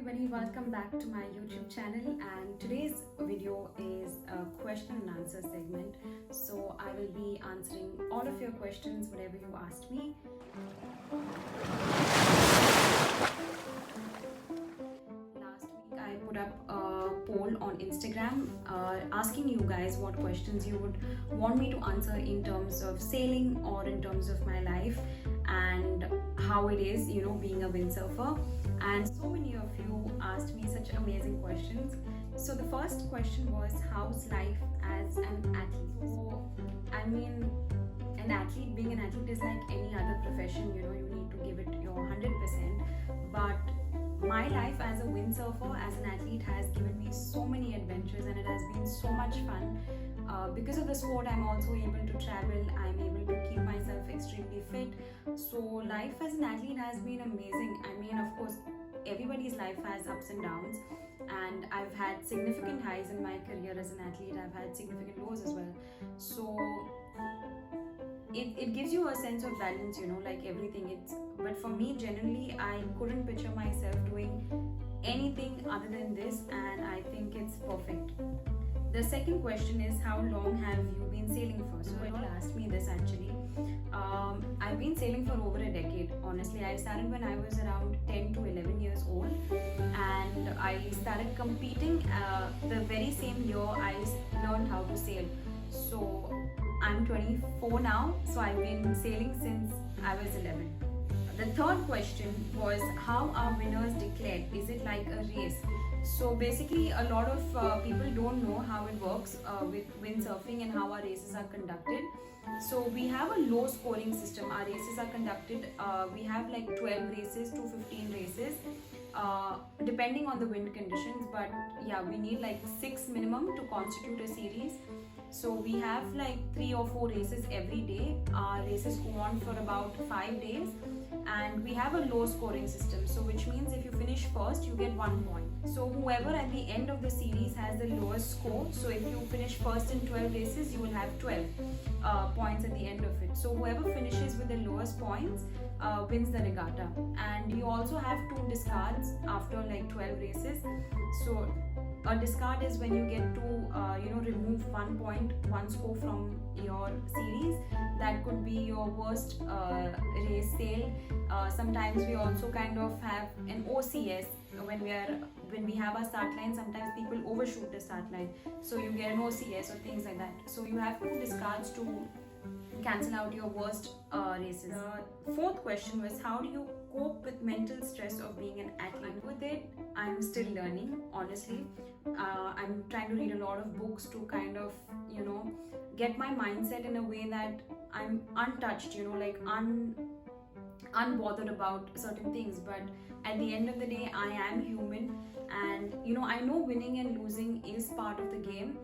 everybody, welcome back to my YouTube channel, and today's video is a question and answer segment. So I will be answering all of your questions, whatever you asked me. Last week I put up a poll on Instagram asking you guys what questions you would want me to answer in terms of sailing or in terms of my life and how it is, being a windsurfer. And so many of you asked me such amazing questions. So the first question was, how's life as an athlete? So being an athlete is like any other profession, you need to give it your 100%. But my life as a windsurfer, as an athlete, has given me so many adventures and it has been so much fun. Because of the sport, I'm also able to travel, I'm able to keep myself extremely fit. So life as an athlete has been amazing. Of course, everybody's life has ups and downs, and I've had significant highs in my career as an athlete. I've had significant lows as well. So it gives you a sense of balance, like everything. But for me, generally, I couldn't picture myself doing anything other than this, and I think it's perfect. The second question is, how long have you been sailing for? So you all asked me this actually. I've been sailing for over a decade. Honestly, I started when I was around 10 to 11 years old, and I started competing the very same year I learned how to sail. So I'm 24 now, so I've been sailing since I was 11. The third question was, how are winners declared? Is it like a race? So basically, a lot of people don't know how it works with windsurfing and how our races are conducted. So we have a low scoring system. Our races are conducted, we have like 12 races to 15 races, depending on the wind conditions. But yeah, we need like 6 minimum to constitute a series. So we have like 3 or 4 races every day. Our races go on for about 5 days. And we have a low scoring system, so which means if you finish first, you get 1 point. So whoever at the end of the series has the lowest score, so if you finish first in 12 races, you will have 12 points at the end of it. So whoever finishes with the lowest points wins the regatta. And you also have 2 discards after like 12 races. So a discard is when you get to remove 1 point, 1 score from your series. That could be your worst race sail. Sometimes we also kind of have an OCS when we have our start line. Sometimes people overshoot the start line, so you get an OCS or things like that. So you have 2 discards to cancel out your worst races. The fourth question was, how do you cope with mental stress of being an athlete? With it, I'm still learning, honestly. I'm trying to read a lot of books to kind of get my mindset in a way that I'm untouched, unbothered about certain things. But at the end of the day, I am human, and I know winning and losing is part of the game.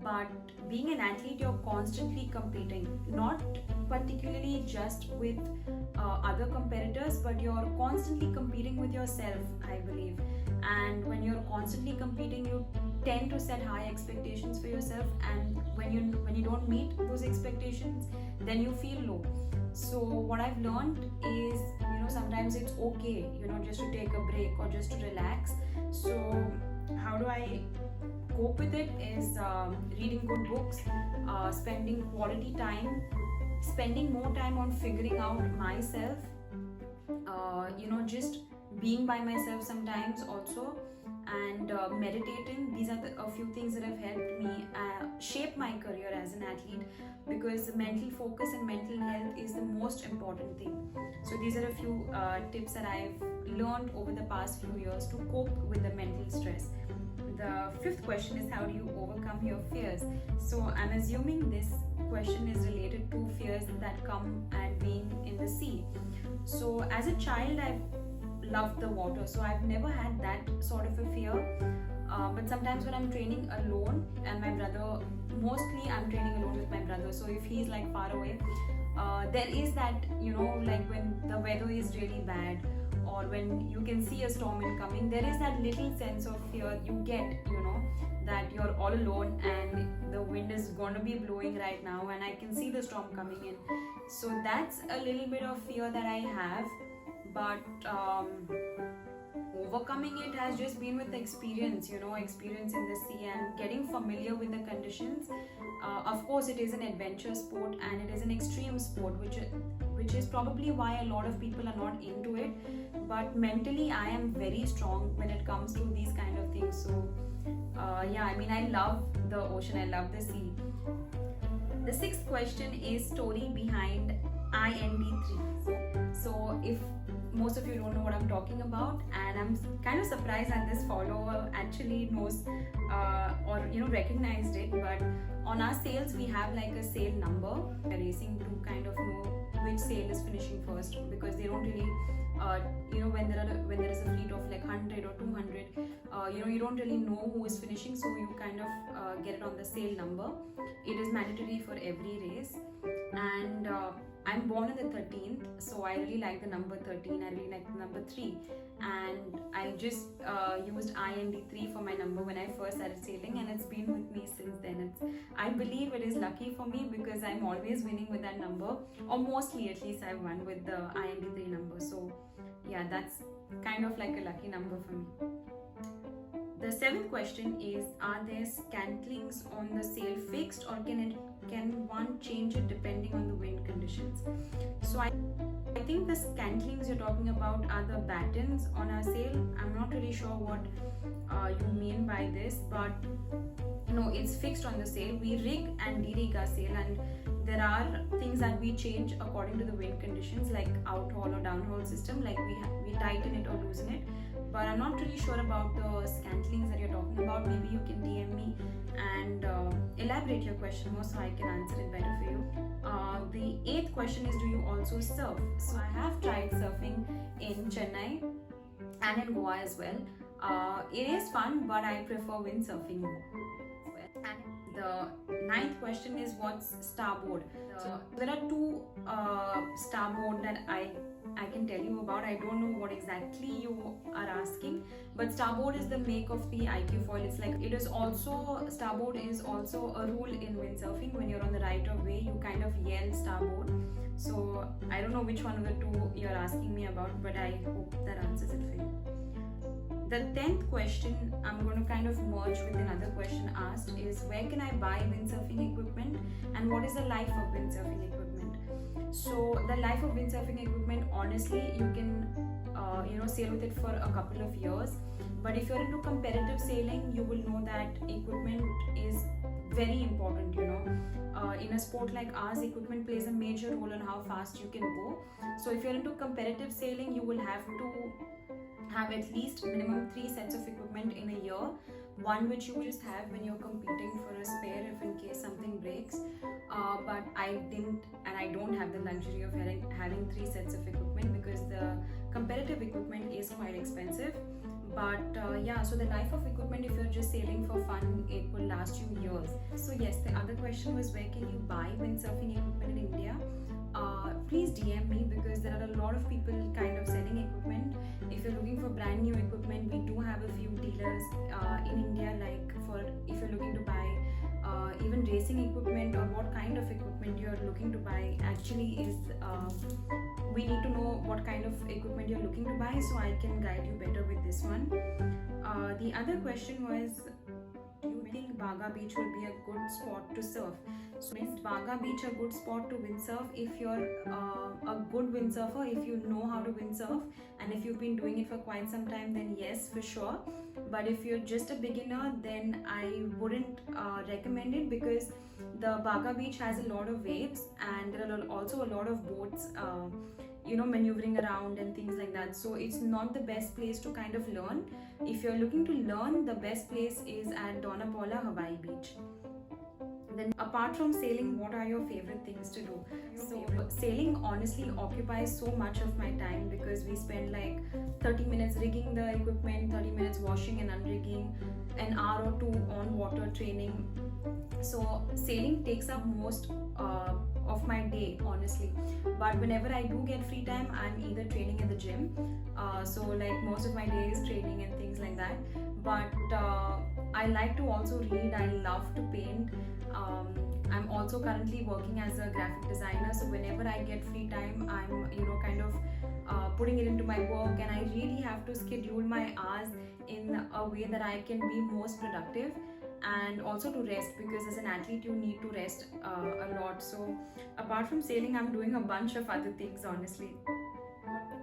But being an athlete, you're constantly competing, not particularly just with other competitors, but you're constantly competing with yourself, I believe. And when you're constantly competing, you tend to set high expectations for yourself, and when you don't meet those expectations, then you feel low. So what I've learned is, sometimes it's okay, just to take a break or just to relax. So how do I cope with it is reading good books, spending quality time, spending more time on figuring out myself, just being by myself sometimes also, and meditating. These are a few things that have helped me shape my career as an athlete, because mental focus and mental health is the most important thing. So these are a few tips that I've learned over the past few years to cope with the mental stress. The fifth question is, how do you overcome your fears? So I'm assuming this question is related to fears that come at being in the sea. So as a child, I've loved the water, so I've never had that sort of a fear. But sometimes when I'm training alone, and my brother, mostly I'm training alone with my brother, so if he's like far away, there is that, like when the weather is really bad, or when you can see a storm incoming, there is that little sense of fear you get, that you're all alone and the wind is gonna be blowing right now and I can see the storm coming in. So that's a little bit of fear that I have. But overcoming it has just been with experience, experience in the sea and getting familiar with the conditions. Of course, it is an adventure sport and it is an extreme sport, which is probably why a lot of people are not into it. But mentally, I am very strong when it comes to these kind of things. So, yeah, I mean, I love the ocean, I love the sea. The sixth question is story behind IND3. So, if most of you don't know what I'm talking about, and I'm kind of surprised that this follower actually knows or recognized it. But on our sails, we have like a sail number. We're racing to kind of know which sail is finishing first, because they don't really when there is a fleet of like 100 or 200, you don't really know who is finishing, so you kind of get it on the sail number. It is mandatory for every race, and I'm born on the 13th, so I really like the number 13. I really like the number 3, and I just used IND3 for my number when I first started sailing, and it's been with me since then. I believe it is lucky for me because I'm always winning with that number, or mostly at least I've won with the IND3 number. So yeah, that's kind of like a lucky number for me. The seventh question is, are there scantlings on the sail fixed, or can one change it depending on the wind conditions? So I think the scantlings you're talking about are the battens on our sail. I'm not really sure what you mean by this, but no, it's fixed on the sail. We rig and de-rig our sail, and there are things that we change according to the wind conditions, like out-haul or down-haul system, like we tighten it or loosen it. But I'm not really sure about the scantlings that you're talking about. Maybe you can DM me and elaborate your question more so I can answer it better for you. The eighth question is, do you also surf? So I have tried surfing in Chennai and in Goa as well. It is fun, but I prefer windsurfing more. And the ninth question is, what's starboard? So there are two starboard that I can tell you about. I don't know what exactly you are asking, but starboard is the make of the IQ foil. It's like, starboard is also a rule in windsurfing. When you're on the right of way, you kind of yell starboard. So I don't know which one of the two you're asking me about, but I hope that answers it for you. The 10th question I'm going to kind of merge with another question asked is, where can I buy windsurfing equipment, and what is the life of windsurfing equipment? So the life of windsurfing equipment, honestly, you can sail with it for a couple of years. But if you're into competitive sailing, you will know that equipment is very important. In a sport like ours, equipment plays a major role in how fast you can go. So if you're into competitive sailing, you will have to have at least minimum 3 sets of equipment in a year. One which you just have when you're competing for a spare if in case something breaks. But I didn't, and I don't have the luxury of having 3 sets of equipment because the competitive equipment is quite expensive. But yeah, so the life of equipment, if you're just sailing for fun, it will last you years. So yes, the other question was, where can you buy windsurfing equipment in India? Please DM me, because there are a lot of people kind of selling equipment. If you're looking for brand new equipment, we do have a few dealers in India, like for if you're looking to buy even racing equipment, or what kind of equipment you're looking to buy. Actually is we need to know what kind of equipment you're looking to buy, so I can guide you better with this one. The other question was, do you think Baga Beach will be a good spot to surf? So is Baga Beach a good spot to windsurf? If you're a good windsurfer, if you know how to windsurf, and if you've been doing it for quite some time, then yes, for sure. But if you're just a beginner, then I wouldn't recommend it, because the Baga Beach has a lot of waves, and there are also a lot of boats maneuvering around and things like that. So it's not the best place to kind of learn. If you're looking to learn, the best place is at Dona Paula, Hawaii Beach. Then apart from sailing, what are your favorite things to do? So sailing honestly occupies so much of my time, because we spend like 30 minutes rigging the equipment, 30 minutes washing and unrigging, an hour or two on water training. So sailing takes up most of my day, honestly. But whenever I do get free time, I'm either training at the gym, so like most of my day is training and things like that. But I like to also read. I love to paint. I'm also currently working as a graphic designer, so whenever I get free time, I'm kind of putting it into my work, and I really have to schedule my hours in a way that I can be most productive, and also to rest, because as an athlete you need to rest a lot. So apart from sailing, I'm doing a bunch of other things, honestly.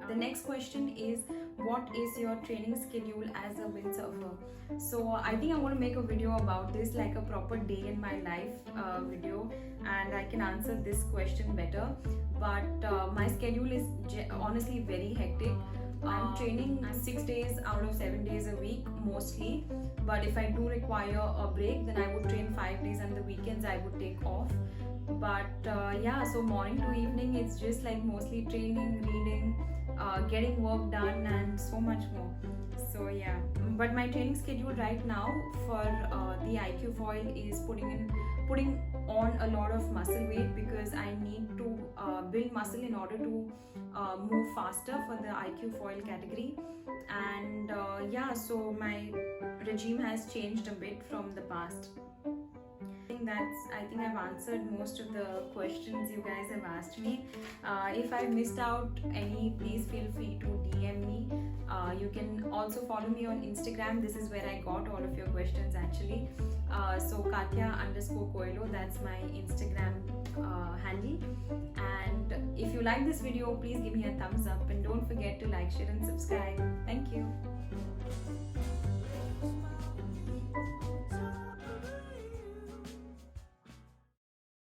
The next question is, what is your training schedule as a windsurfer? So I think I want to make a video about this, like a proper day in my life video, and I can answer this question better. But my schedule is honestly very hectic. I'm training 6 days out of 7 days a week mostly, but if I do require a break, then I would train 5 days, and the weekends I would take off. But yeah, so morning to evening it's just like mostly training, reading, getting work done, and so much more. So yeah, but my training schedule right now for the IQ foil is putting on a lot of muscle weight, because I need to build muscle in order to move faster for the IQ foil category. And yeah, so my regime has changed a bit from the past. I think I've answered most of the questions you guys have asked me. If I missed out any, please feel free to DM me. You can also follow me on Instagram. This is where I got all of your questions actually. So Katya_Coelho, that's my Instagram handle. And if you like this video, please give me a thumbs up, and don't forget to like, share and subscribe. Thank you.